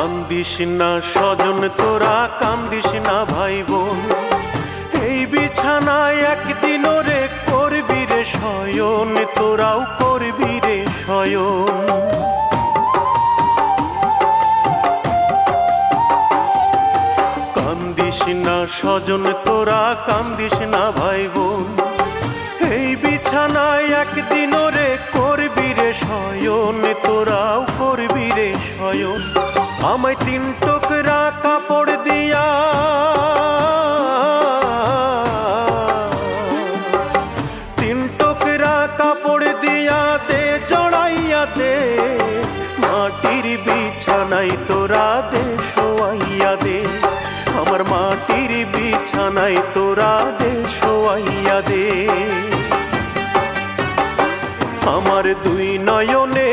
কান্দিস না স্বজন তোরা, কান্দিস না ভাই বোন, এই বিছানায় একদিন রে করবি রে শয়ন, তোরাও করবি রে শয়ন। কান্দিস না স্বজন তোরা, কান্দিস না ভাই বোন, এই বিছানায় একদিন রে করবি রে শয়ন, তোরাও করবি রে শয়ন। আমায় 3 টুকরা কাপড় দিয়া 3 টুকরা কাপড় দিয়া দে জড়াইয়া দে, মাটির বিছানায় তোরা দে শোয়াইয়া দে, আমার মাটির বিছানায় তোরা দে শোয়াইয়া দে। আমার 2 নয়নে